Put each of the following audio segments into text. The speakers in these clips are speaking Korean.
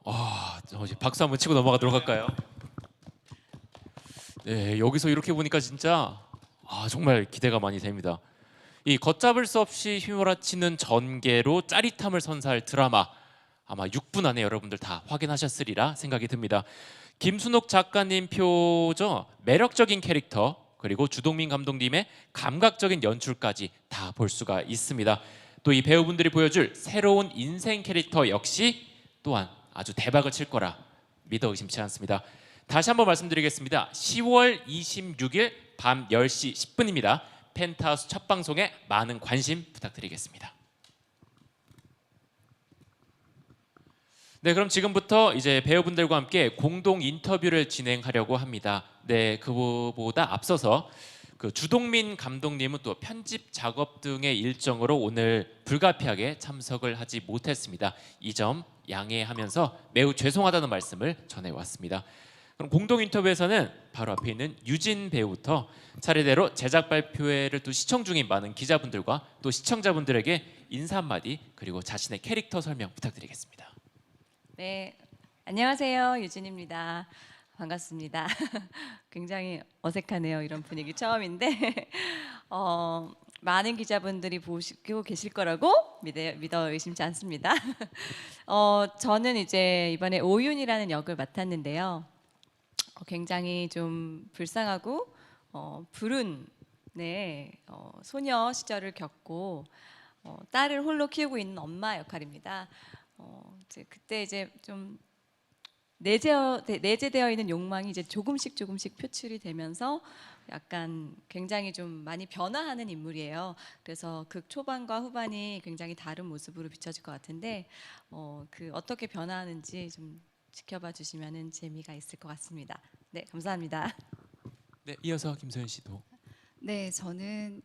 박수 한번 치고 넘어가도록 할까요? 네, 여기서 이렇게 보니까 진짜 정말 기대가 많이 됩니다. 이 걷잡을 수 없이 휘몰아치는 전개로 짜릿함을 선사할 드라마, 아마 6분 안에 여러분들 다 확인하셨으리라 생각이 듭니다. 김순옥 작가님 표죠, 매력적인 캐릭터, 그리고 주동민 감독님의 감각적인 연출까지 다 볼 수가 있습니다. 또 이 배우분들이 보여줄 새로운 인생 캐릭터 역시 또한 아주 대박을 칠 거라 믿어 의심치 않습니다. 다시 한번 말씀드리겠습니다. 10월 26일 밤 10시 10분입니다. 펜트하우스 첫 방송에 많은 관심 부탁드리겠습니다. 네, 그럼 지금부터 이제 배우분들과 함께 공동 인터뷰를 진행하려고 합니다. 네, 그보다 앞서서 그 주동민 감독님은 또 편집 작업 등의 일정으로 오늘 불가피하게 참석을 하지 못했습니다. 이 점 양해하면서 매우 죄송하다는 말씀을 전해왔습니다. 그럼 공동 인터뷰에서는 바로 앞에 있는 유진 배우부터 차례대로 제작 발표회를 또 시청 중인 많은 기자분들과 또 시청자분들에게 인사 한마디 그리고 자신의 캐릭터 설명 부탁드리겠습니다. 네, 안녕하세요. 유진입니다. 반갑습니다. 굉장히 어색하네요. 이런 분위기 처음인데 많은 기자분들이 보시고 계실 거라고 믿어 의심치 않습니다. 저는 이제 이번에 오윤이라는 역을 맡았는데요. 굉장히 좀 불쌍하고 불운 소녀 시절을 겪고 딸을 홀로 키우고 있는 엄마 역할입니다. 그때 이제 좀 내재되어 있는 욕망이 이제 조금씩 표출이 되면서 약간 굉장히 좀 많이 변화하는 인물이에요. 그래서 극 초반과 후반이 굉장히 다른 모습으로 비춰질 것 같은데 어떻게 변화하는지 좀 지켜봐 주시면은 재미가 있을 것 같습니다. 네, 감사합니다. 네, 이어서 김소연 씨도. 네, 저는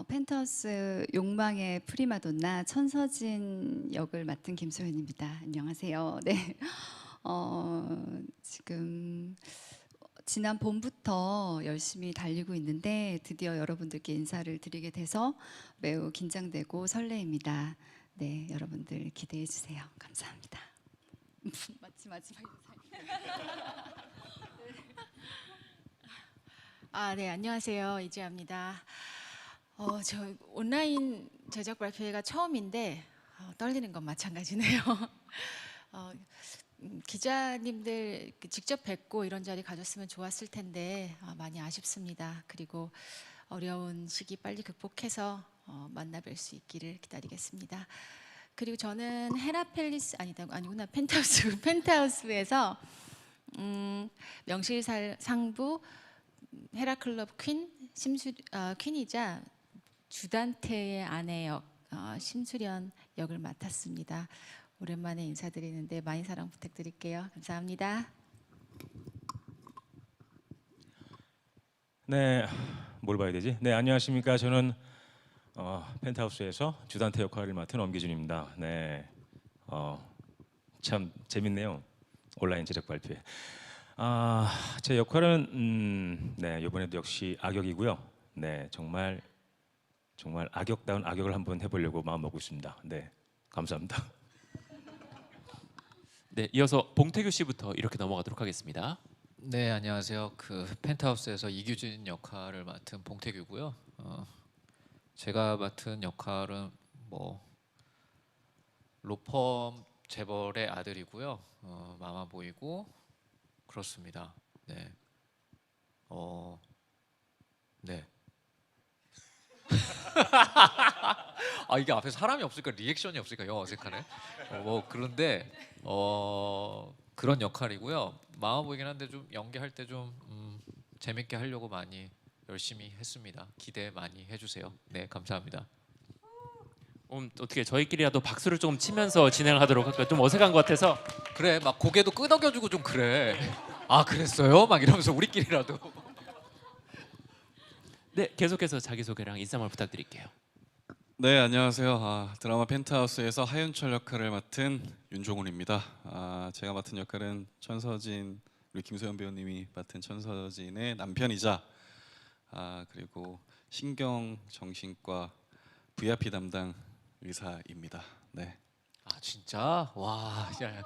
펜트하우스 욕망의 프리마돈나 천서진 역을 맡은 김소연입니다. 안녕하세요. 네, 지금 지난 봄부터 열심히 달리고 있는데 드디어 여러분들께 인사를 드리게 돼서 매우 긴장되고 설레입니다. 네, 여러분들 기대해 주세요. 감사합니다. 마치 마지막 네, 안녕하세요. 이지아입니다. 저 온라인 제작 발표회가 처음인데 떨리는 건 마찬가지네요. 기자님들 직접 뵙고 이런 자리 가졌으면 좋았을 텐데 많이 아쉽습니다. 그리고 어려운 시기 빨리 극복해서 만나 뵐 수 있기를 기다리겠습니다. 그리고 저는 헤라펠리스 아니구나 펜트하우스에서 명실상부 헤라클럽 퀸이자 주단태의 아내 역 심수련 역을 맡았습니다. 오랜만에 인사드리는데 많이 사랑 부탁드릴게요. 감사합니다. 네, 뭘 봐야 되지? 네, 안녕하십니까? 저는 펜트하우스에서 주단태 역할을 맡은 엄기준입니다. 네, 참 재밌네요. 온라인 제작 발표회. 제 역할은 네, 이번에도 역시 악역이고요. 네, 정말 악역다운 악역을 한번 해보려고 마음 먹고 있습니다. 네, 감사합니다. 네, 이어서 봉태규 씨부터 이렇게 넘어가도록 하겠습니다. 네, 안녕하세요. 그 펜트하우스에서 이규진 역할을 맡은 봉태규고요. 제가 맡은 역할은 로펌 재벌의 아들이고요. 마마보이고 그렇습니다. 네. 네. 이게 앞에 사람이 없으니까 리액션이 없으니까 영 어색하네. 그런데 그런 역할이고요. 마마보이긴 한데 좀 연기할 때 좀 재밌게 하려고 많이 열심히 했습니다. 기대 많이 해주세요. 네, 감사합니다. 어떻게 저희끼리라도 박수를 조금 치면서 진행을 하도록 할까요? 좀 어색한 것 같아서. 그래, 막 고개도 끄덕여주고 좀 그래. 그랬어요? 막 이러면서 우리끼리라도. 네, 계속해서 자기소개랑 인사말 부탁드릴게요. 네, 안녕하세요. 드라마 펜트하우스에서 하윤철 역할을 맡은 윤종훈입니다. 제가 맡은 역할은 천서진, 우리 김소연 배우님이 맡은 천서진의 남편이자 그리고 신경정신과 VIP 담당 의사입니다. 네, 아 진짜? 와, 야,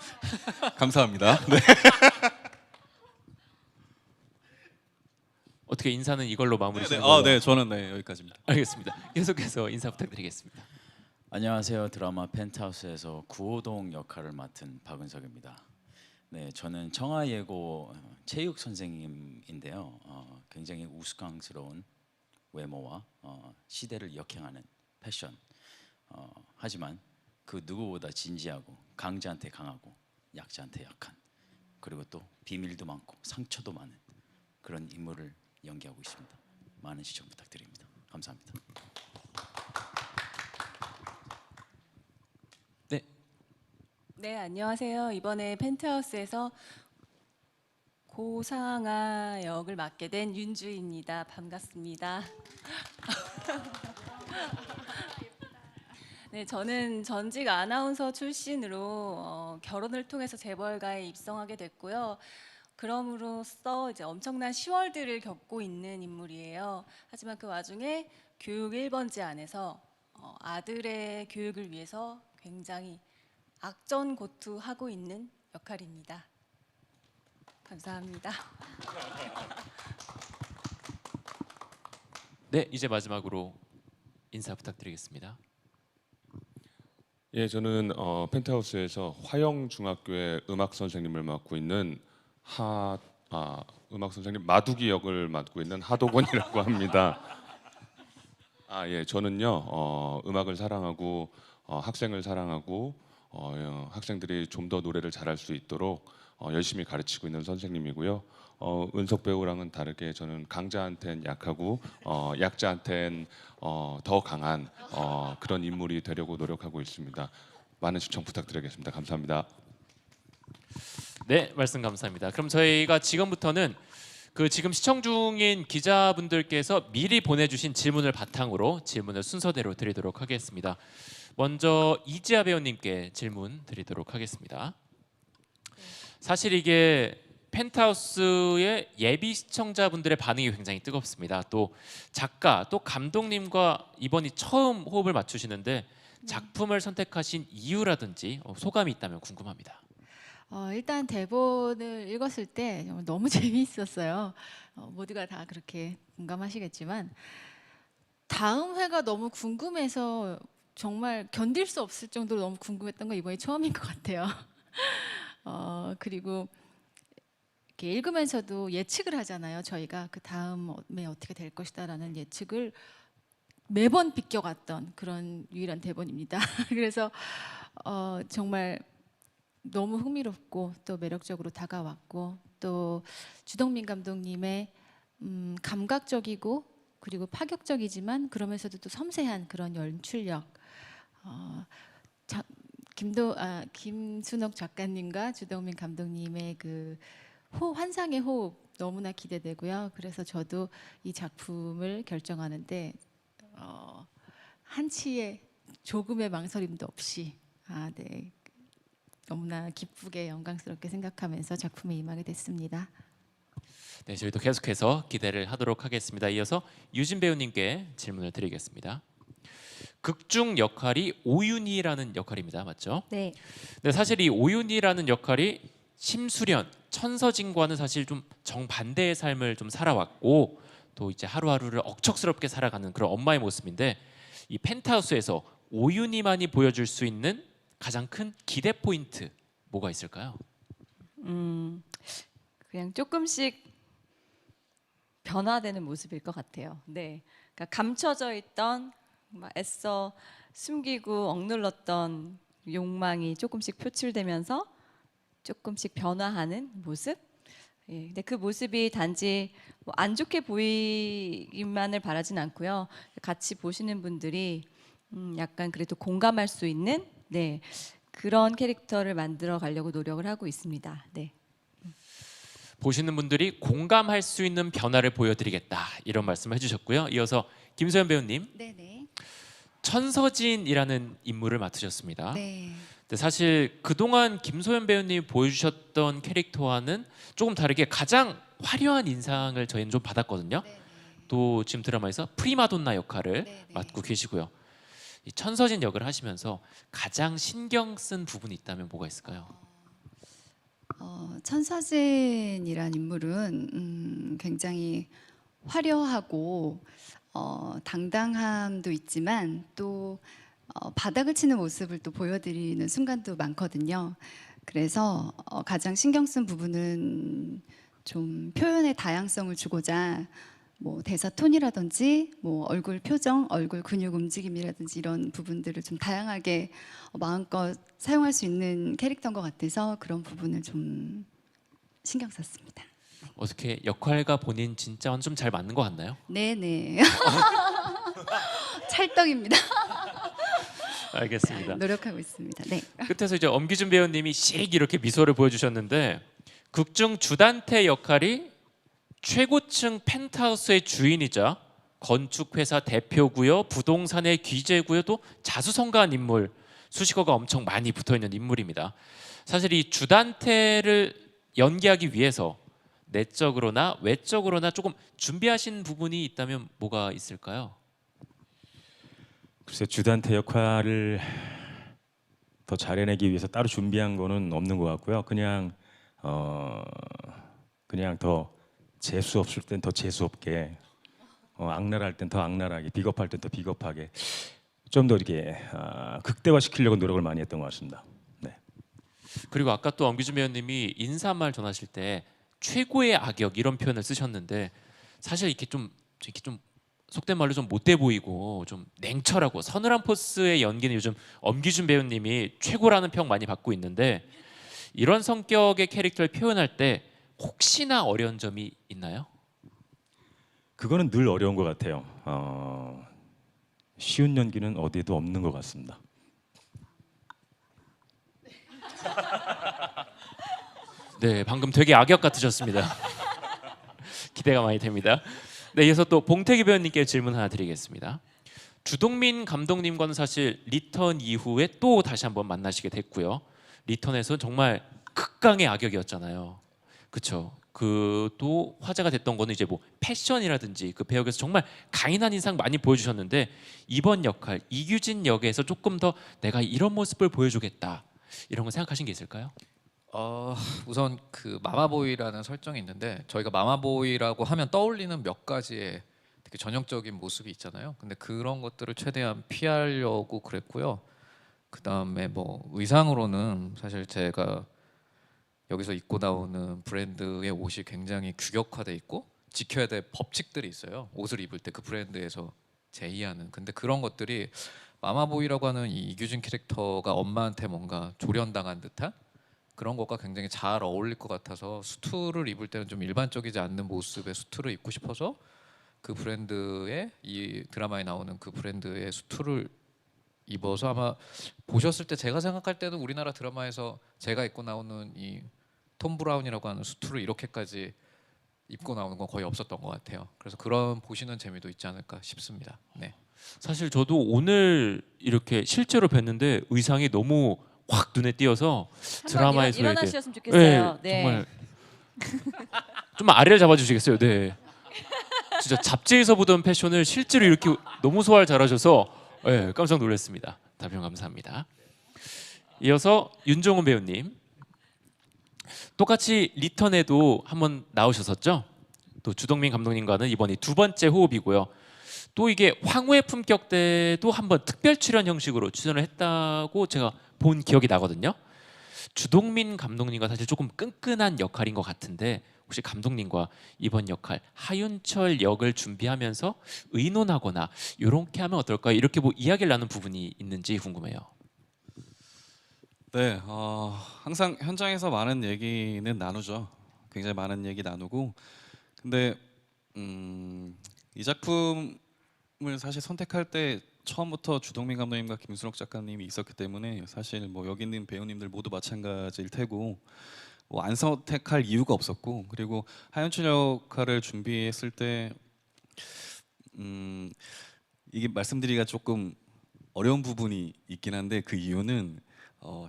감사합니다. 네. 어떻게 인사는 이걸로 마무리 네, 짓는 네. 걸로? 네, 저는 네, 여기까지입니다. 알겠습니다. 계속해서 인사 부탁드리겠습니다. 안녕하세요. 드라마 펜트하우스에서 구호동 역할을 맡은 박은석입니다. 네, 저는 청아예고 체육 선생님인데요. 굉장히 우스꽝스러운 외모와 시대를 역행하는 패션. 하지만 그 누구보다 진지하고 강자한테 강하고 약자한테 약한, 그리고 또 비밀도 많고 상처도 많은 그런 인물을 연기하고 있습니다. 많은 시청 부탁드립니다. 감사합니다. 네, 네, 안녕하세요. 이번에 펜트하우스에서 고상아 역을 맡게 된 윤주입니다. 반갑습니다. 네, 저는 전직 아나운서 출신으로 결혼을 통해서 재벌가에 입성하게 됐고요. 그럼으로써 이제 엄청난 시월들을 겪고 있는 인물이에요. 하지만 그 와중에 교육 1번지 안에서 아들의 교육을 위해서 굉장히 악전고투하고 있는 역할입니다. 감사합니다. 네, 이제 마지막으로 인사 부탁드리겠습니다. 예, 저는 펜트하우스에서 화영중학교의 음악 선생님을 맡고 있는 음악 선생님 마두기 역을 맡고 있는 하도건이라고 합니다. 예, 저는요 음악을 사랑하고 학생을 사랑하고 학생들이 좀 더 노래를 잘할 수 있도록 열심히 가르치고 있는 선생님이고요. 은석 배우랑은 다르게 저는 강자한텐 약하고 약자한텐 더 강한 그런 인물이 되려고 노력하고 있습니다. 많은 시청 부탁드리겠습니다. 감사합니다. 네, 말씀 감사합니다. 그럼 저희가 지금부터는 그 지금 시청 중인 기자분들께서 미리 보내주신 질문을 바탕으로 질문을 순서대로 드리도록 하겠습니다. 먼저 이지아 배우님께 질문 드리도록 하겠습니다. 사실 이게 펜트하우스의 예비 시청자분들의 반응이 굉장히 뜨겁습니다. 또 작가, 또 감독님과 이번이 처음 호흡을 맞추시는데 작품을 선택하신 이유라든지 소감이 있다면 궁금합니다. 일단 대본을 읽었을 때 정말 너무 재미있었어요. 모두가 다 그렇게 공감하시겠지만 다음 회가 너무 궁금해서 정말 견딜 수 없을 정도로 너무 궁금했던 건 이번이 처음인 것 같아요. 그리고 이렇게 읽으면서도 예측을 하잖아요. 저희가 그 다음에 어떻게 될 것이다라는 예측을 매번 비껴갔던 그런 유일한 대본입니다. 그래서 정말 너무 흥미롭고 또 매력적으로 다가왔고, 또 주동민 감독님의 감각적이고 그리고 파격적이지만 그러면서도 또 섬세한 그런 연출력, 김순옥 작가님과 주동민 감독님의 그 환상의 호흡 너무나 기대되고요. 그래서 저도 이 작품을 결정하는데 한치의 조금의 망설임도 없이 네, 너무나 기쁘게 영광스럽게 생각하면서 작품에 임하게 됐습니다. 네, 저희도 계속해서 기대를 하도록 하겠습니다. 이어서 유진 배우님께 질문을 드리겠습니다. 극중 역할이 오윤희라는 역할입니다, 맞죠? 네. 네, 사실 이 오윤희라는 역할이 심수련, 천서진과는 사실 좀 정반대의 삶을 좀 살아왔고, 또 이제 하루하루를 억척스럽게 살아가는 그런 엄마의 모습인데, 이 펜트하우스에서 오윤희만이 보여줄 수 있는 가장 큰 기대 포인트 뭐가 있을까요? 그냥 조금씩 변화되는 모습일 것 같아요. 네, 그러니까 감춰져 있던 막 애써 숨기고 억눌렀던 욕망이 조금씩 표출되면서 조금씩 변화하는 모습. 예, 근데 그 모습이 단지 뭐 안 좋게 보이기만을 바라진 않고요. 같이 보시는 분들이 약간 그래도 공감할 수 있는 네, 그런 캐릭터를 만들어 가려고 노력을 하고 있습니다. 네. 보시는 분들이 공감할 수 있는 변화를 보여드리겠다, 이런 말씀을 해주셨고요. 이어서 김소연 배우님, 네네. 천서진이라는 인물을 맡으셨습니다. 네. 근데 사실 그동안 김소연 배우님이 보여주셨던 캐릭터와는 조금 다르게 가장 화려한 인상을 저희는 좀 받았거든요. 네네. 또 지금 드라마에서 프리마돈나 역할을 네네. 맡고 계시고요. 이 천서진 역을 하시면서 가장 신경 쓴 부분이 있다면 뭐가 있을까요? 천서진이란 인물은 굉장히 화려하고 당당함도 있지만 또 바닥을 치는 모습을 또 보여드리는 순간도 많거든요. 그래서 가장 신경 쓴 부분은 좀 표현의 다양성을 주고자 뭐 대사 톤이라든지 뭐 얼굴 표정, 얼굴 근육 움직임이라든지 이런 부분들을 좀 다양하게 마음껏 사용할 수 있는 캐릭터인 것 같아서 그런 부분을 좀 신경 썼습니다. 어떻게 역할과 본인 진짜 좀 잘 맞는 것 같나요? 네네. 찰떡입니다. 알겠습니다. 노력하고 있습니다. 네. 끝에서 이제 엄기준 배우님이 씩 이렇게 미소를 보여주셨는데 극중 주단태 역할이 최고층 펜트하우스의 주인이자 건축회사 대표고요, 부동산의 귀재고요도 자수성가한 인물, 수식어가 엄청 많이 붙어있는 인물입니다. 사실 이 주단태를 연기하기 위해서 내적으로나 외적으로나 조금 준비하신 부분이 있다면 뭐가 있을까요? 글쎄 주단태 역할을 더 잘해내기 위해서 따로 준비한 거는 없는 것 같고요. 그냥 더 재수 없을 땐 더 재수 없게, 악랄할 땐 더 악랄하게, 비겁할 땐 더 비겁하게 좀 더 이렇게 극대화 시키려고 노력을 많이 했던 것 같습니다. 네. 그리고 아까 또 엄기준 배우님이 인사말 전하실 때 최고의 악역 이런 표현을 쓰셨는데 사실 이렇게 좀 속된 말로 좀 못돼 보이고 좀 냉철하고 서늘한 포스의 연기는 요즘 엄기준 배우님이 최고라는 평 많이 받고 있는데 이런 성격의 캐릭터를 표현할 때 혹시나 어려운 점이 있나요? 그거는 늘 어려운 것 같아요. 쉬운 연기는 어디에도 없는 것 같습니다. 네, 방금 되게 악역 같으셨습니다. 기대가 많이 됩니다. 네, 이어서 또 봉태기 배우님께 질문 하나 드리겠습니다. 주동민 감독님과는 사실 리턴 이후에 또 다시 한번 만나시게 됐고요. 리턴에서 정말 극강의 악역이었잖아요. 그렇죠. 또 화제가 됐던 거는 이제 뭐 패션이라든지 그 배역에서 정말 강인한 인상 많이 보여주셨는데 이번 역할 이규진 역에서 조금 더 내가 이런 모습을 보여주겠다 이런 거 생각하신 게 있을까요? 우선 그 마마보이라는 설정이 있는데 저희가 마마보이라고 하면 떠올리는 몇 가지의 되게 전형적인 모습이 있잖아요. 근데 그런 것들을 최대한 피하려고 그랬고요. 그 다음에 뭐 의상으로는 사실 제가 여기서 입고 나오는 브랜드의 옷이 굉장히 규격화돼 있고 지켜야 될 법칙들이 있어요. 옷을 입을 때 그 브랜드에서 제의하는. 근데 그런 것들이 마마보이라고 하는 이 이규진 캐릭터가 엄마한테 뭔가 조련당한 듯한 그런 것과 굉장히 잘 어울릴 것 같아서 수트를 입을 때는 좀 일반적이지 않는 모습의 수트를 입고 싶어서 그 브랜드의 이 드라마에 나오는 그 브랜드의 수트를 입어서 아마 보셨을 때 제가 생각할 때는 우리나라 드라마에서 제가 입고 나오는 이 톰 브라운이라고 하는 수트를 이렇게까지 입고 나오는 건 거의 없었던 것 같아요. 그래서 그런 보시는 재미도 있지 않을까 싶습니다. 네. 사실 저도 오늘 이렇게 실제로 뵀는데 의상이 너무 확 눈에 띄어서 드라마에서 일어나셨으면 좋겠어요. 네. 정말 좀 아래를 잡아주시겠어요? 네. 진짜 잡지에서 보던 패션을 실제로 이렇게 너무 소화를 잘하셔서 네, 깜짝 놀랐습니다. 답변 감사합니다. 이어서 윤종훈 배우님 똑같이 리턴에도 한번 나오셨었죠? 또 주동민 감독님과는 이번이 두 번째 호흡이고요. 또 이게 황후의 품격 때도 한번 특별 출연 형식으로 출연을 했다고 제가 본 기억이 나거든요. 주동민 감독님과 사실 조금 끈끈한 역할인 것 같은데 혹시 감독님과 이번 역할 하윤철 역을 준비하면서 의논하거나 이렇게 하면 어떨까요? 이렇게 뭐 이야기를 나눈 부분이 있는지 궁금해요. 네, 항상 현장에서 많은 얘기는 나누죠. 굉장히 많은 얘기 나누고, 근데 이 작품을 사실 선택할 때 처음부터 주동민 감독님과 김순옥 작가님이 있었기 때문에 사실 뭐 여기 있는 배우님들 모두 마찬가지일 테고 뭐 안 선택할 이유가 없었고, 그리고 하윤철 역할을 준비했을 때 이게 말씀드리기가 조금 어려운 부분이 있긴 한데 그 이유는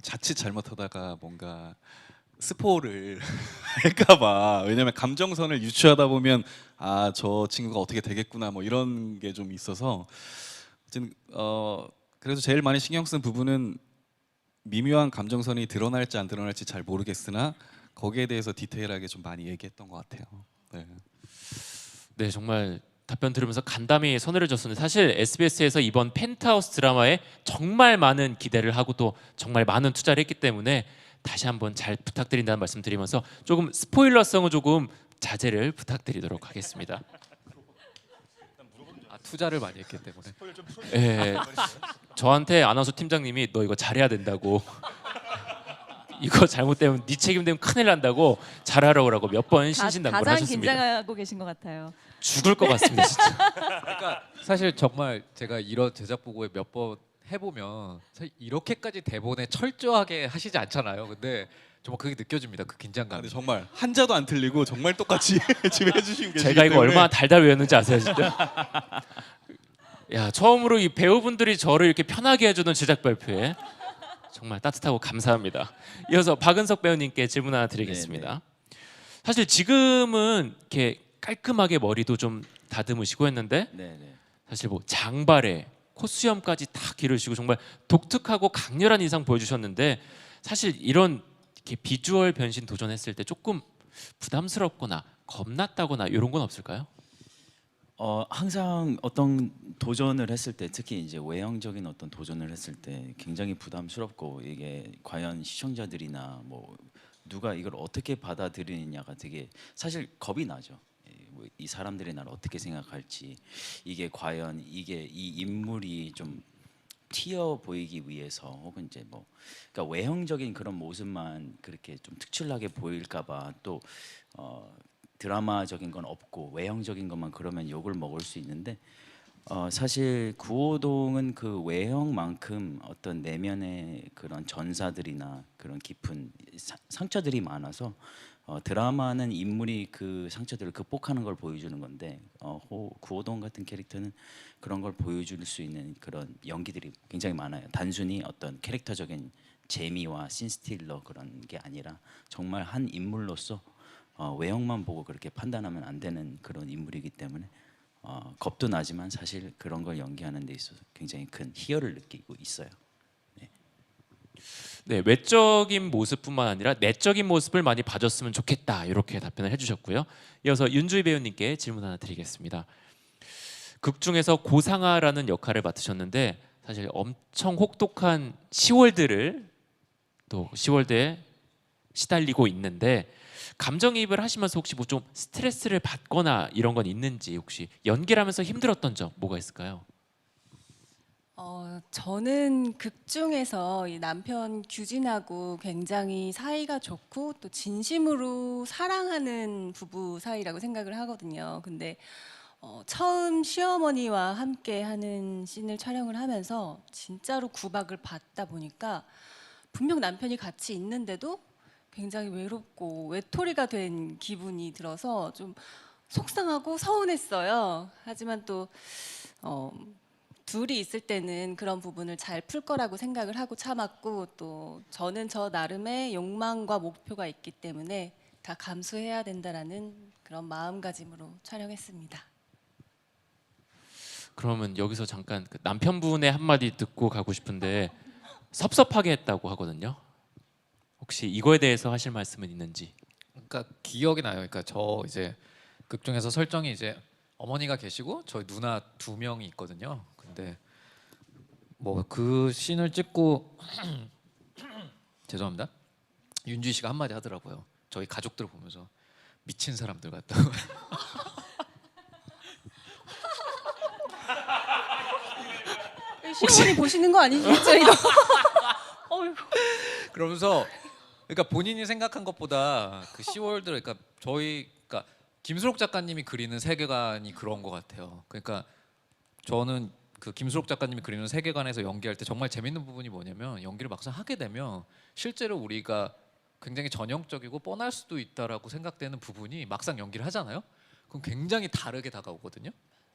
자칫 잘못하다가 뭔가 스포를 할까봐. 왜냐면 감정선을 유추하다 보면 아 저 친구가 어떻게 되겠구나 뭐 이런 게 좀 있어서 그래서 제일 많이 신경 쓴 부분은 미묘한 감정선이 드러날지 안 드러날지 잘 모르겠으나 거기에 대해서 디테일하게 좀 많이 얘기했던 것 같아요. 네. 네, 정말 답변 들으면서 간담이 서늘해졌었는데 사실 SBS에서 이번 펜트하우스 드라마에 정말 많은 기대를 하고 또 정말 많은 투자를 했기 때문에 다시 한번 잘 부탁드린다는 말씀 드리면서 조금 스포일러성은 조금 자제를 부탁드리도록 하겠습니다. 아, 투자를 많이 했기 때문에. 예, 저한테 아나운서 팀장님이 너 이거 잘해야 된다고 이거 잘못되면 네 책임되면 큰일 난다고 잘하라고 몇 번 신신당부를 가장 하셨습니다. 긴장하고 계신 것 같아요. 죽을 것 같습니다 진짜. 그러니까 사실 정말 제가 이런 제작 보고에 몇 번 해보면 사실 이렇게까지 대본에 철저하게 하시지 않잖아요. 근데 정말 그게 느껴집니다. 그 긴장감. 근데 정말 한자도 안 틀리고 정말 똑같이 지금 해주시고 계시기 제가 이거 때문에 얼마나 달달 외웠는지 아세요 진짜? 야, 처음으로 이 배우분들이 저를 이렇게 편하게 해주는 제작 발표에 정말 따뜻하고 감사합니다. 이어서 박은석 배우님께 질문 하나 드리겠습니다. 사실 지금은 이렇게 깔끔하게 머리도 좀 다듬으시고 했는데 네네. 사실 뭐 장발에 콧수염까지 다 기르시고 정말 독특하고 강렬한 인상 보여주셨는데 사실 이런 이렇게 비주얼 변신 도전했을 때 조금 부담스럽거나 겁났다거나 이런 건 없을까요? 항상 어떤 도전을 했을 때 특히 이제 외형적인 어떤 도전을 했을 때 굉장히 부담스럽고 이게 과연 시청자들이나 뭐 누가 이걸 어떻게 받아들이느냐가 되게 사실 겁이 나죠. 이 사람들이 나를 어떻게 생각할지 이게 과연 이게 이 인물이 좀 튀어 보이기 위해서 혹은 이제 뭐 그러니까 외형적인 그런 모습만 그렇게 좀 특출나게 보일까봐 또 드라마적인 건 없고 외형적인 것만 그러면 욕을 먹을 수 있는데 사실 구호동은 그 외형만큼 어떤 내면의 그런 전사들이나 그런 깊은 상처들이 많아서 드라마는 인물이 그 상처들을 극복하는 걸 보여주는 건데 구호동 같은 캐릭터는 그런 걸 보여줄 수 있는 그런 연기들이 굉장히 많아요. 단순히 어떤 캐릭터적인 재미와 씬스틸러 그런 게 아니라 정말 한 인물로서 외형만 보고 그렇게 판단하면 안 되는 그런 인물이기 때문에 겁도 나지만 사실 그런 걸 연기하는 데 있어서 굉장히 큰 희열을 느끼고 있어요. 네, 외적인 모습뿐만 아니라 내적인 모습을 많이 봐줬으면 좋겠다 이렇게 답변을 해주셨고요. 이어서 윤주희 배우님께 질문 하나 드리겠습니다. 극 중에서 고상아라는 역할을 맡으셨는데 사실 엄청 혹독한 시월드를 또 시월드에 시달리고 있는데 감정이입을 하시면서 혹시 뭐 좀 스트레스를 받거나 이런 건 있는지 혹시 연기를 하면서 힘들었던 점 뭐가 있을까요? 저는 극 중에서 이 남편 규진하고 굉장히 사이가 좋고 또 진심으로 사랑하는 부부 사이라고 생각을 하거든요. 근데 처음 시어머니와 함께 하는 씬을 촬영을 하면서 진짜로 구박을 받다 보니까 분명 남편이 같이 있는데도 굉장히 외롭고 외톨이가 된 기분이 들어서 좀 속상하고 서운했어요. 하지만 또 둘이 있을 때는 그런 부분을 잘 풀 거라고 생각을 하고 참았고 또 저는 저 나름의 욕망과 목표가 있기 때문에 다 감수해야 된다라는 그런 마음가짐으로 촬영했습니다. 그러면 여기서 잠깐 그 남편분의 한마디 듣고 가고 싶은데 섭섭하게 했다고 하거든요. 혹시 이거에 대해서 하실 말씀은 있는지? 그러니까 기억이 나요. 그러니까 저 이제 극 중에서 설정이 이제 어머니가 계시고 저희 누나 2명이 있거든요. 근데 뭐 그 씬을 찍고 죄송합니다. 윤주희 씨가 한마디 하더라고요. 저희 가족들 보면서 미친 사람들 같다고. 시어머니 보시는 거 아니시죠 이거? 어휴. 그러면서 그러니까 본인이 생각한 것보다 그 시월드 그러니까 그러니까 김수록 작가님이 그리는 세계관이 그런 것 같아요. 그러니까 저는 그 김수록 작가님이 그리는 세계관에서 연기할 때 정말 재밌는 부분이 뭐냐면 연기를 막상 하게 되면 실제로 우리가 굉장히 전형적이고 뻔할 수도 있다라고 생각되는 부분이 막상 연기를 하잖아요. 그럼 굉장히 다르게 다가오거든요.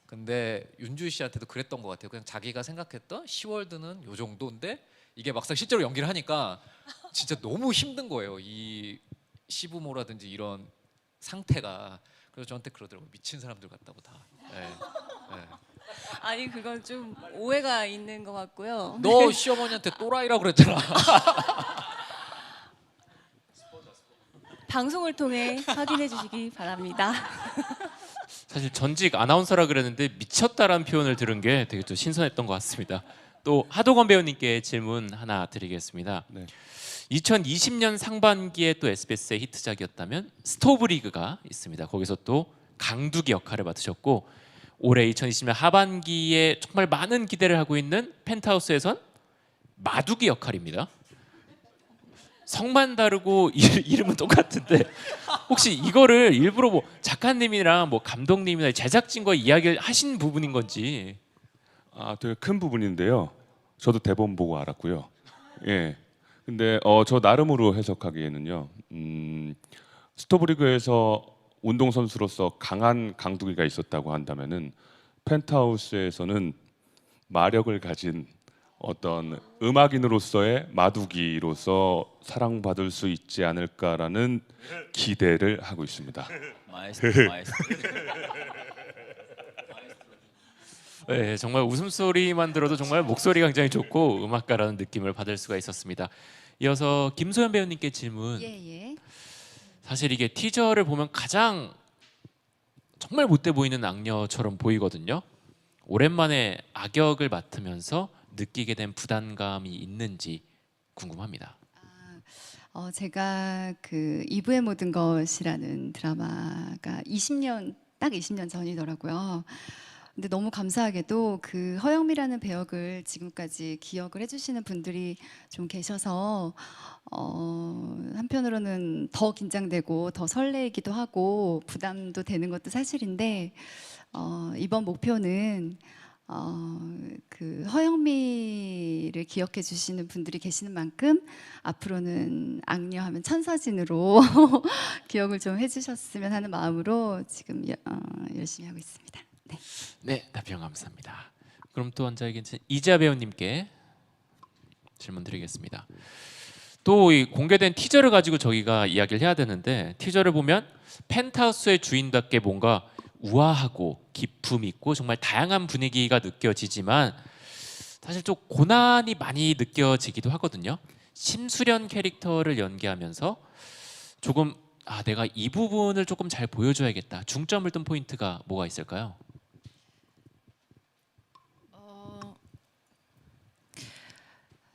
근데 윤주희 씨한테도 그랬던 것 같아요. 그냥 자기가 생각했던 시월드는 요 정도인데 이게 막상 실제로 연기를 하니까 진짜 너무 힘든 거예요. 이 시부모라든지 이런 상태가. 그래서 저한테 그러더라고요. 미친 사람들 같다고 다. 네. 네. 아니 그건 좀 오해가 있는 것 같고요. 너 시어머니한테 또라이라고 그랬잖아. 방송을 통해 확인해 주시기 바랍니다. 사실 전직 아나운서라 그랬는데 미쳤다라는 표현을 들은 게 되게 또 신선했던 것 같습니다. 또 하도건 배우님께 질문 하나 드리겠습니다. 네. 2020년 상반기에 또 SBS의 히트작이었다면 스토브리그가 있습니다. 거기서 또 강두기 역할을 맡으셨고 올해 2020년 하반기에 정말 많은 기대를 하고 있는 펜트하우스에선 마두기 역할입니다. 성만 다르고 이름은 똑같은데 혹시 이거를 일부러 뭐 작가님이랑 뭐 감독님이나 제작진과 이야기를 하신 부분인 건지. 아, 되게 큰 부분인데요. 저도 대본 보고 알았고요. 예. 근데 저 나름으로 해석하기에는요. 스토브리그에서 운동 선수로서 강한 강두기가 있었다고 한다면은 펜트하우스에서는 마력을 가진 어떤 음악인으로서의 마두기로서 사랑받을 수 있지 않을까라는 기대를 하고 있습니다. 마에스트로. 네, 정말 웃음소리만 들어도 정말 목소리가 굉장히 좋고 음악가라는 느낌을 받을 수가 있었습니다. 이어서 김소연 배우님께 질문. 예. 사실 이게 티저를 보면 가장 정말 못돼 보이는 악녀처럼 보이거든요. 오랜만에 악역을 맡으면서 느끼게 된 부담감이 있는지 궁금합니다. 제가 그 이브의 모든 것이라는 드라마가 딱 20년 전이더라고요. 근데 너무 감사하게도 그 허영미라는 배역을 지금까지 기억을 해주시는 분들이 좀 계셔서 한편으로는 더 긴장되고 더 설레이기도 하고 부담도 되는 것도 사실인데 이번 목표는 그 허영미를 기억해 주시는 분들이 계시는 만큼 앞으로는 악녀하면 천서진으로 기억을 좀 해주셨으면 하는 마음으로 지금 열심히 하고 있습니다. 네. 네, 답변 감사합니다. 그럼 또 앉아 계신 이지아 배우님께 질문 드리겠습니다. 또 이 공개된 티저를 가지고 저희가 이야기를 해야 되는데 티저를 보면 펜트하우스의 주인답게 뭔가 우아하고 기품 있고 정말 다양한 분위기가 느껴지지만 사실 좀 고난이 많이 느껴지기도 하거든요. 심수련 캐릭터를 연기하면서 조금 내가 이 부분을 조금 잘 보여줘야겠다. 중점을 둔 포인트가 뭐가 있을까요?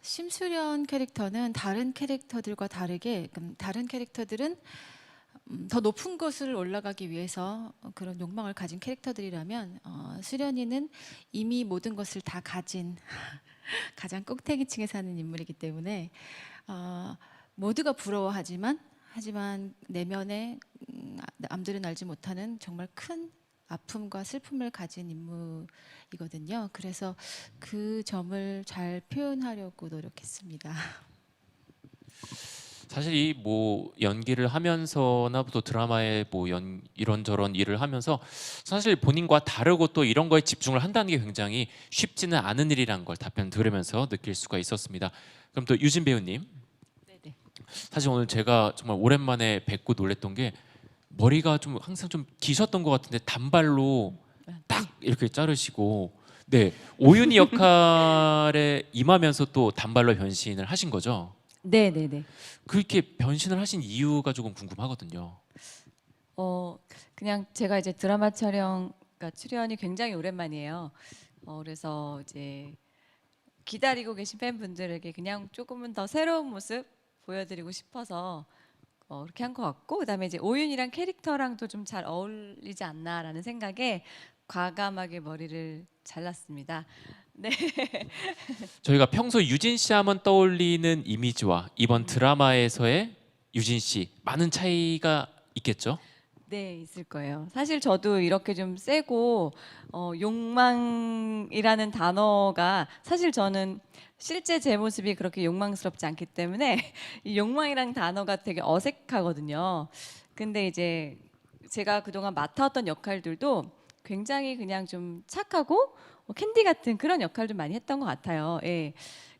심수련 캐릭터는 다른 캐릭터들과 다르게 다른 캐릭터들은 더 높은 곳을 올라가기 위해서 그런 욕망을 가진 캐릭터들이라면 수련이는 이미 모든 것을 다 가진 가장 꼭대기층에 사는 인물이기 때문에 모두가 부러워하지만 내면에 남들은 알지 못하는 정말 큰 아픔과 슬픔을 가진 인물이거든요. 그래서 그 점을 잘 표현하려고 노력했습니다. 사실 이 뭐 연기를 하면서나 또 드라마에 뭐 이런저런 일을 하면서 사실 본인과 다르고 또 이런 거에 집중을 한다는 게 굉장히 쉽지는 않은 일이란 걸 답변 들으면서 느낄 수가 있었습니다. 그럼 또 유진 배우님. 네네. 사실 오늘 제가 정말 오랜만에 뵙고 놀랬던 게 머리가 좀 항상 좀 기셨던 것 같은데 단발로 딱 이렇게 자르시고 네 오윤희 역할에 임하면서 또 단발로 변신을 하신 거죠? 네네네. 그렇게 변신을 하신 이유가 조금 궁금하거든요. 그냥 제가 이제 드라마 촬영, 그러니까 출연이 굉장히 오랜만이에요. 그래서 이제 기다리고 계신 팬분들에게 그냥 조금은 더 새로운 모습 보여드리고 싶어서 그렇게 한 것 같고, 그다음에 이제 오윤이랑 캐릭터랑도 좀 잘 어울리지 않나라는 생각에 과감하게 머리를 잘랐습니다. 네. 저희가 평소 유진 씨 하면 떠올리는 이미지와 이번 드라마에서의 유진 씨 많은 차이가 있겠죠? 네, 있을 거예요. 사실 저도 이렇게 좀 세고 욕망이라는 단어가 사실 저는 실제 제 모습이 그렇게 욕망스럽지 않기 때문에 이 욕망이라는 단어가 되게 어색하거든요. 근데 이제 제가 그동안 맡아왔던 역할들도 굉장히 그냥 좀 착하고 캔디 같은 그런 역할을 좀 많이 했던 것 같아요. 예.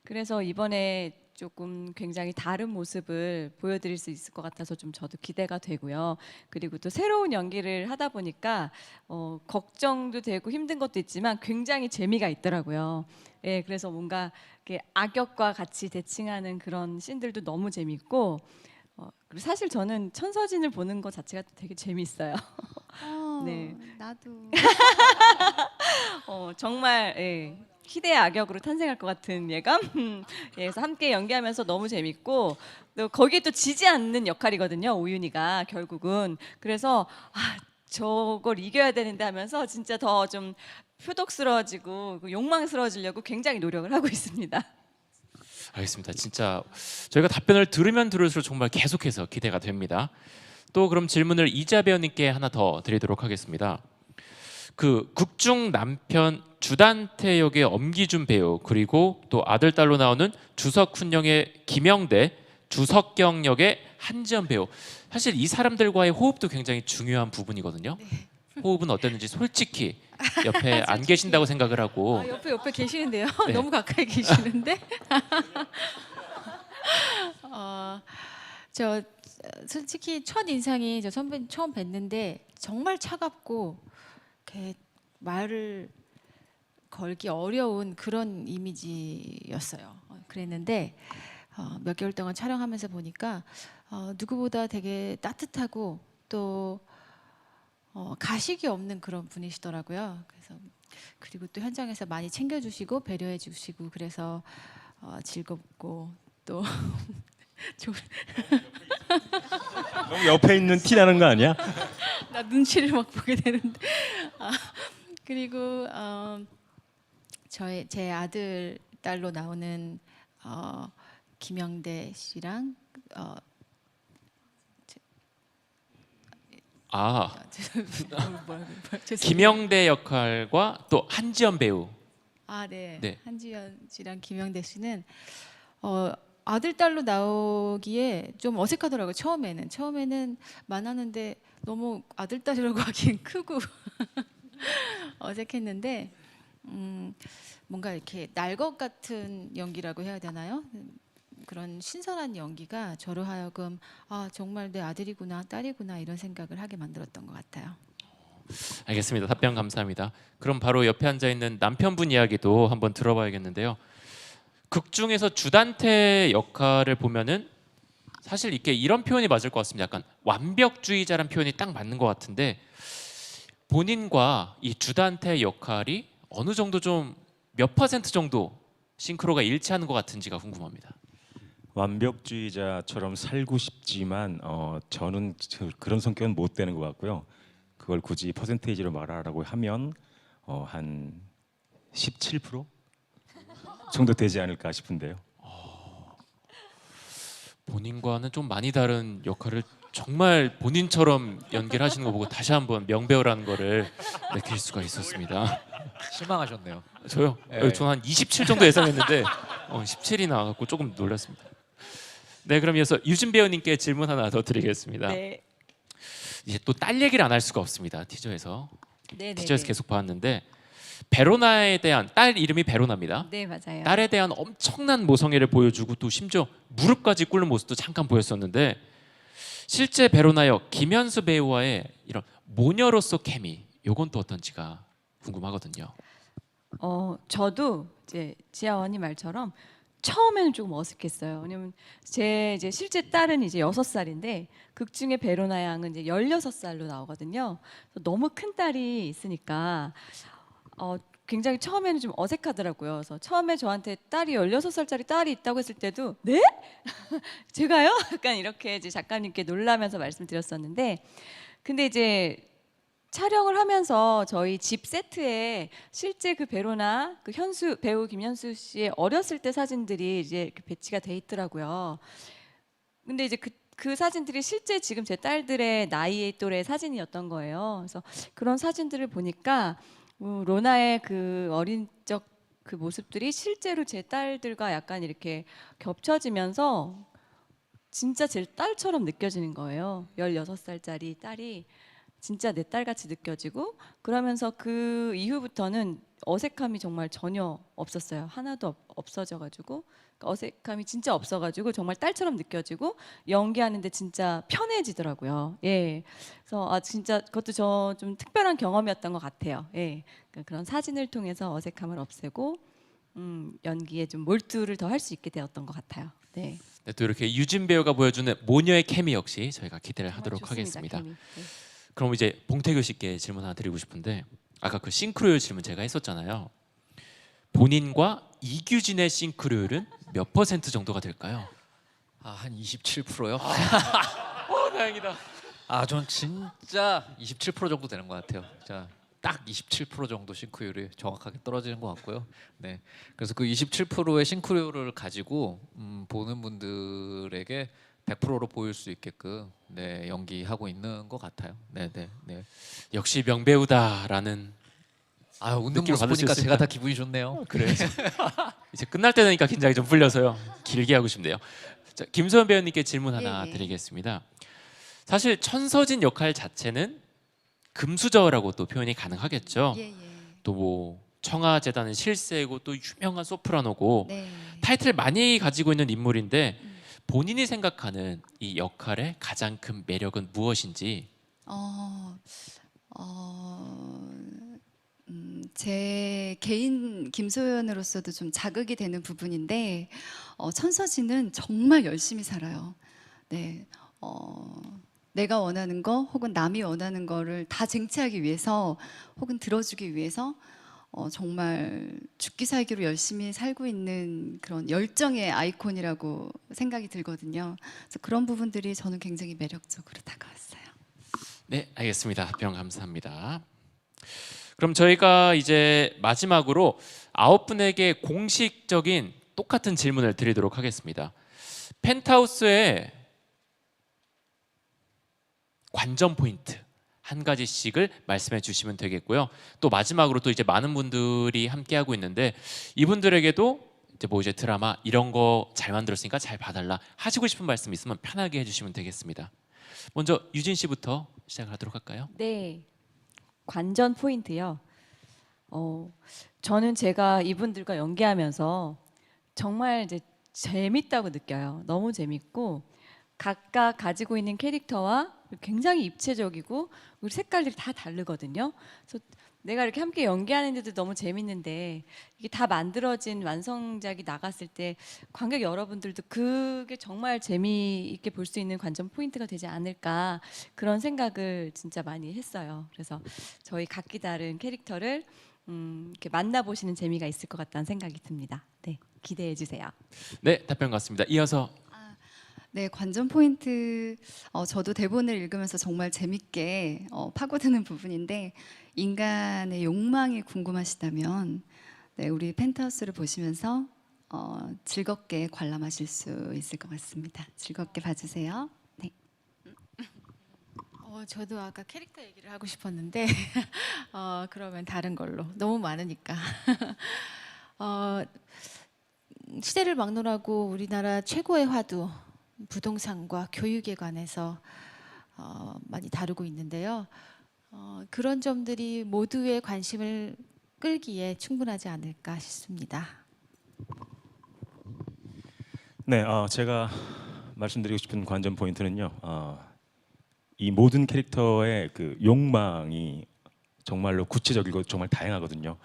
그래서 이번에 조금 굉장히 다른 모습을 보여드릴 수 있을 것 같아서 좀 저도 기대가 되고요. 그리고 또 새로운 연기를 하다 보니까 걱정도 되고 힘든 것도 있지만 굉장히 재미가 있더라고요. 예, 그래서 뭔가 이렇게 악역과 같이 대칭하는 그런 씬들도 너무 재밌고 그리고 사실 저는 천서진을 보는 것 자체가 되게 재미있어요. 네. 나도. 정말 예, 희대의 악역으로 탄생할 것 같은 예감. 예, 그래서 함께 연기하면서 너무 재밌고 또 거기에 또 지지 않는 역할이거든요. 오윤희가 결국은. 그래서 저걸 이겨야 되는데 하면서 진짜 더 좀 표독스러워지고 욕망스러워지려고 굉장히 노력을 하고 있습니다. 알겠습니다. 진짜 저희가 답변을 들으면 들을수록 정말 계속해서 기대가 됩니다. 또 그럼 질문을 이자 배우님께 하나 더 드리도록 하겠습니다. 그 극중 남편 주단태 역의 엄기준 배우 그리고 또 아들 딸로 나오는 주석훈 역의 김영대, 주석경 역의 한지연 배우. 사실 이 사람들과의 호흡도 굉장히 중요한 부분이거든요. 호흡은 어땠는지 솔직히 옆에 안 계신다고 생각을 하고. 옆에 계시는데요. 네. 너무 가까이 계시는데. 저 솔직히 첫 인상이 저 선배 처음 뵀는데 정말 차갑고 이렇게 말을 걸기 어려운 그런 이미지였어요. 그랬는데 몇 개월 동안 촬영하면서 보니까 누구보다 되게 따뜻하고 또 가식이 없는 그런 분이시더라고요. 그래서 그리고 또 현장에서 많이 챙겨주시고 배려해주시고 그래서 즐겁고 또 너무 옆에 있는 티 나는 거 아니야? 나 눈치를 막 보게 되는데 그리고 제 아들 딸로 나오는 김영대 씨랑 김영대 역할과 또 한지연 배우. 네. 네. 한지연 씨랑 김영대 씨는 아들 딸로 나오기에 좀 어색하더라고요. 처음에는 만나는데 너무 아들 딸이라고 하기엔 크고 어색했는데 뭔가 이렇게 날 것 같은 연기라고 해야 되나요? 그런 신선한 연기가 저로 하여금 정말 내 아들이구나 딸이구나 이런 생각을 하게 만들었던 것 같아요. 알겠습니다. 답변 감사합니다. 그럼 바로 옆에 앉아 있는 남편분 이야기도 한번 들어봐야겠는데요. 극 중에서 주단태 역할을 보면은 사실 이게 이런 표현이 맞을 것 같습니다. 약간 완벽주의자란 표현이 딱 맞는 것 같은데 본인과 이 주단태 역할이 어느 정도 좀 몇 퍼센트 정도 싱크로가 일치하는 것 같은지가 궁금합니다. 완벽주의자처럼 살고 싶지만 저는 그런 성격은 못 되는 것 같고요. 그걸 굳이 퍼센테이지로 말하라고 하면 한 17% 정도 되지 않을까 싶은데요. 본인과는 좀 많이 다른 역할을 정말 본인처럼 연기를 하시는 거 보고 다시 한번 명배우라는 거를 느낄 수가 있었습니다. 실망하셨네요. 저요? 네. 저는 한 27 정도 예상했는데 17이 나와갖고 조금 놀랐습니다. 네, 그럼 이어서 유진 배우님께 질문 하나 더 드리겠습니다. 네. 이제 또 딸 얘기를 안 할 수가 없습니다. 티저에서 네. 계속 봤는데 베로나에 대한 딸 이름이 베로나입니다. 네, 맞아요. 딸에 대한 엄청난 모성애를 보여주고 또 심지어 무릎까지 꿇는 모습도 잠깐 보였었는데 실제 베로나 역 김현수 배우와의 이런 모녀로서 케미 요건 또 어떤지가 궁금하거든요. 저도 이제 지아원이 말처럼 처음에는 조금 어색했어요. 왜냐면 제 이제 실제 딸은 이제 6살인데 극 중에 베로나 양은 이제 16살로 나오거든요. 그래서 너무 큰 딸이 있으니까 굉장히 처음에는 좀 어색하더라고요. 그래서 처음에 저한테 딸이 16살짜리 딸이 있다고 했을 때도 네? 제가요? 약간 이렇게 이제 작가님께 놀라면서 말씀드렸었는데 근데 이제 촬영을 하면서 저희 집 세트에 실제 그 베로나 그 현수 배우 김현수 씨의 어렸을 때 사진들이 이제 이렇게 배치가 돼 있더라고요. 근데 이제 그 사진들이 실제 지금 제 딸들의 나이 또래 사진이었던 거예요. 그래서 그런 사진들을 보니까 로나의 그 어린 적 그 모습들이 실제로 제 딸들과 약간 이렇게 겹쳐지면서 진짜 제 딸처럼 느껴지는 거예요. 16살짜리 딸이 진짜 내 딸같이 느껴지고 그러면서 그 이후부터는 어색함이 정말 전혀 없었어요. 하나도 없어져가지고 어색함이 진짜 없어가지고 정말 딸처럼 느껴지고 연기하는데 진짜 편해지더라고요. 예, 그래서 아 진짜 그것도 저 좀 특별한 경험이었던 것 같아요. 예, 그러니까 그런 사진을 통해서 어색함을 없애고 연기에 좀 몰두를 더 할 수 있게 되었던 것 같아요. 네. 네, 또 이렇게 유진 배우가 보여주는 모녀의 케미 역시 저희가 기대를 정말 하도록 좋습니다, 하겠습니다. 케미. 네. 그럼 이제 봉태규 씨께 질문 하나 드리고 싶은데 아까 그 싱크로율 질문 제가 했었잖아요. 본인과 이규진의 싱크로율은 몇 % 정도가 될까요? 아, 한 27%요? 다행이다. 아, 전 진짜 27% 정도 되는 것 같아요. 자, 딱 27% 정도 싱크율이 정확하게 떨어지는 것 같고요. 네, 그래서 그 27%의 싱크율을 가지고 보는 분들에게 100%로 보일 수 있게끔 네, 연기하고 있는 것 같아요. 네, 네, 네. 역시 명배우다라는 아, 웃는 느낌을 모습 받을 수 보니까 있습니다. 제가 다 기분이 좋네요. 그래요. 이제 끝날 때 되니까 긴장이 좀 풀려서요. 길게 하고 싶네요. 자, 김소연 배우님께 질문 하나 예. 드리겠습니다. 사실 천서진 역할 자체는 금수저라고 또 표현이 가능하겠죠. 예, 예. 또 뭐 청아재단은 실세고 또 유명한 소프라노고 네. 타이틀 많이 가지고 있는 인물인데 본인이 생각하는 이 역할의 가장 큰 매력은 무엇인지. 제 개인 김소연으로서도 좀 자극이 되는 부분인데 천서진은 정말 열심히 살아요. 네, 내가 원하는 거 혹은 남이 원하는 거를 다 쟁취하기 위해서 혹은 들어주기 위해서 정말 죽기 살기로 열심히 살고 있는 그런 열정의 아이콘이라고 생각이 들거든요. 그래서 그런 부분들이 저는 굉장히 매력적으로 다가왔어요. 네, 알겠습니다. 답변 감사합니다. 그럼 저희가 이제 마지막으로 9분에게 공식적인 똑같은 질문을 드리도록 하겠습니다. 펜트하우스의 관전 포인트 한 가지씩을 말씀해 주시면 되겠고요. 또 마지막으로 또 이제 많은 분들이 함께 하고 있는데 이분들에게도 이제 뭐 이제 드라마 이런 거 잘 만들었으니까 잘 봐달라 하시고 싶은 말씀 있으면 편하게 해주시면 되겠습니다. 먼저 유진 씨부터 시작하도록 할까요? 네, 관전 포인트요. 저는 제가 이분들과 연기하면서 정말 이제 재밌다고 느껴요. 너무 재밌고 각각 가지고 있는 캐릭터와 굉장히 입체적이고 우리 색깔들이 다 다르거든요. 그래서 내가 이렇게 함께 연기하는데도 너무 재밌는데 이게 다 만들어진 완성작이 나갔을 때 관객 여러분들도 그게 정말 재미있게 볼 수 있는 관전 포인트가 되지 않을까 그런 생각을 진짜 많이 했어요. 그래서 저희 각기 다른 캐릭터를 이렇게 만나보시는 재미가 있을 것 같다는 생각이 듭니다. 네, 기대해 주세요. 네, 답변 같습니다. 이어서 네, 관전 포인트 저도 대본을 읽으면서 정말 재밌게 파고드는 부분인데 인간의 욕망이 궁금하시다면 네, 우리 펜트하우스를 보시면서 즐겁게 관람하실 수 있을 것 같습니다. 즐겁게 봐주세요. 네. 저도 아까 캐릭터 얘기를 하고 싶었는데 그러면 다른 걸로 너무 많으니까 시대를 막론하고 우리나라 최고의 화두 부동산과 교육에 관해서 많이 다루고 있는데요. 그런 점들이 모두의 관심을 끌기에 충분하지 않을까 싶습니다. 네, 제가 말씀드리고 싶은 관전 포인트는요. 이 모든 캐릭터의 그 욕망이 정말로 구체적이고 정말 다양하거든요.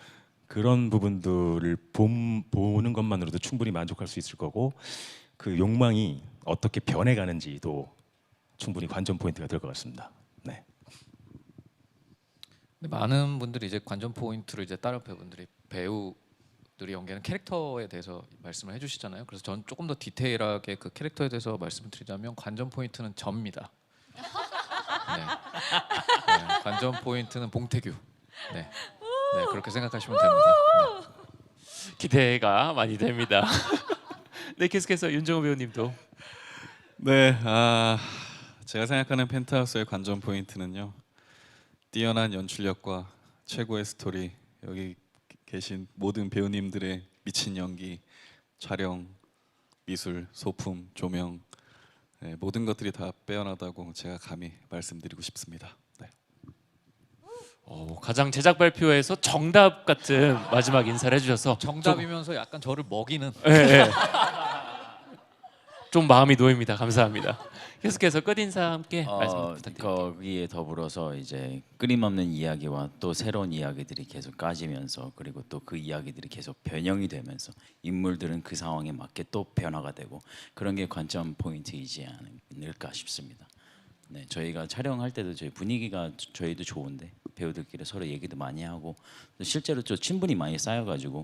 그런 부분들을 보는 것만으로도 충분히 만족할 수 있을 거고 그 욕망이 어떻게 변해가는지도 충분히 관전 포인트가 될 것 같습니다. 네. 많은 분들이 이제 관전 포인트를 이제 다른 배우들이 연기하는 캐릭터에 대해서 말씀을 해주시잖아요. 그래서 전 조금 더 디테일하게 그 캐릭터에 대해서 말씀을 드리자면 관전 포인트는 접니다. 네. 네, 관전 포인트는 봉태규. 네. 네, 그렇게 생각하시면 됩니다. 네. 기대가 많이 됩니다. 네, 계속해서 윤정호 배우님도. 네, 제가 생각하는 펜트하우스의 관전 포인트는요. 뛰어난 연출력과 최고의 스토리, 여기 계신 모든 배우님들의 미친 연기, 촬영, 미술, 소품, 조명, 네, 모든 것들이 다 빼어나다고 제가 감히 말씀드리고 싶습니다. 네. 가장 제작 발표에서 정답 같은 마지막 인사를 해주셔서 정답이면서 약간 저를 먹이는. 예, 예. 좀 마음이 놓입니다. 감사합니다. 계속해서 끝인사 함께 말씀 부탁드립니다. 거기에 더불어서 이제 끊임없는 이야기와 또 새로운 이야기들이 계속 까지면서 그리고 또 그 이야기들이 계속 변형이 되면서 인물들은 그 상황에 맞게 또 변화가 되고 그런 게 관점 포인트이지 않을까 싶습니다. 네, 저희가 촬영할 때도 저희 분위기가 저희도 좋은데 배우들끼리 서로 얘기도 많이 하고 또 실제로 좀 친분이 많이 쌓여가지고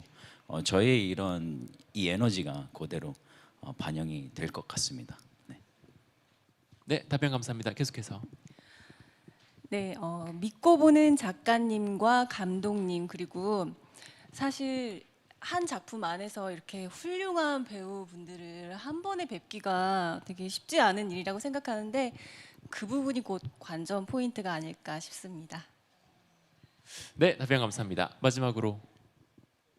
저의 이런 이 에너지가 그대로 반영이 될 것 같습니다. 네, 답변 감사합니다. 계속해서. 네, 믿고 보는 작가님과 감독님 그리고 사실 한 작품 안에서 이렇게 훌륭한 배우분들을 한 번에 뵙기가 되게 쉽지 않은 일이라고 생각하는데 그 부분이 곧 관전 포인트가 아닐까 싶습니다. 네, 답변 감사합니다. 마지막으로.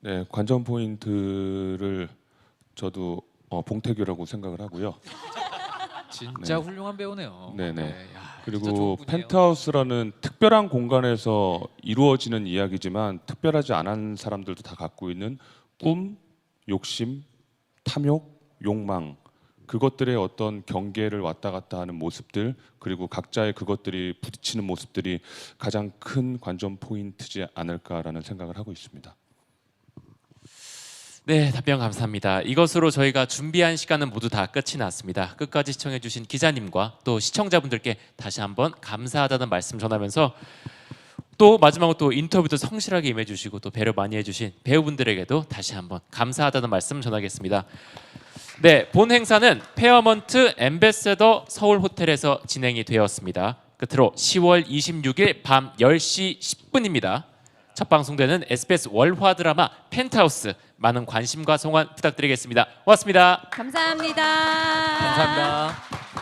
네, 관전 포인트를 저도 봉태규라고 생각을 하고요. 진짜 훌륭한 배우네요. 네네. 야, 진짜 그리고 좋은 분이에요. 펜트하우스라는 특별한 공간에서 이루어지는 이야기지만 특별하지 않은 사람들도 다 갖고 있는 꿈, 욕심, 탐욕, 욕망 그것들의 어떤 경계를 왔다 갔다 하는 모습들 그리고 각자의 그것들이 부딪히는 모습들이 가장 큰 관전 포인트지 않을까라는 생각을 하고 있습니다. 네, 답변 감사합니다. 이것으로 저희가 준비한 시간은 모두 다 끝이 났습니다. 끝까지 시청해주신 기자님과 또 시청자분들께 다시 한번 감사하다는 말씀 전하면서 또 마지막으로 또 인터뷰도 성실하게 임해주시고 또 배려 많이 해주신 배우분들에게도 다시 한번 감사하다는 말씀 전하겠습니다. 네, 본 행사는 페어먼트 엠베서더 서울 호텔에서 진행이 되었습니다. 끝으로 10월 26일 밤 10시 10분입니다. 첫 방송되는 SBS 월화 드라마 펜트하우스 많은 관심과 성원 부탁드리겠습니다. 고맙습니다. 감사합니다. 감사합니다.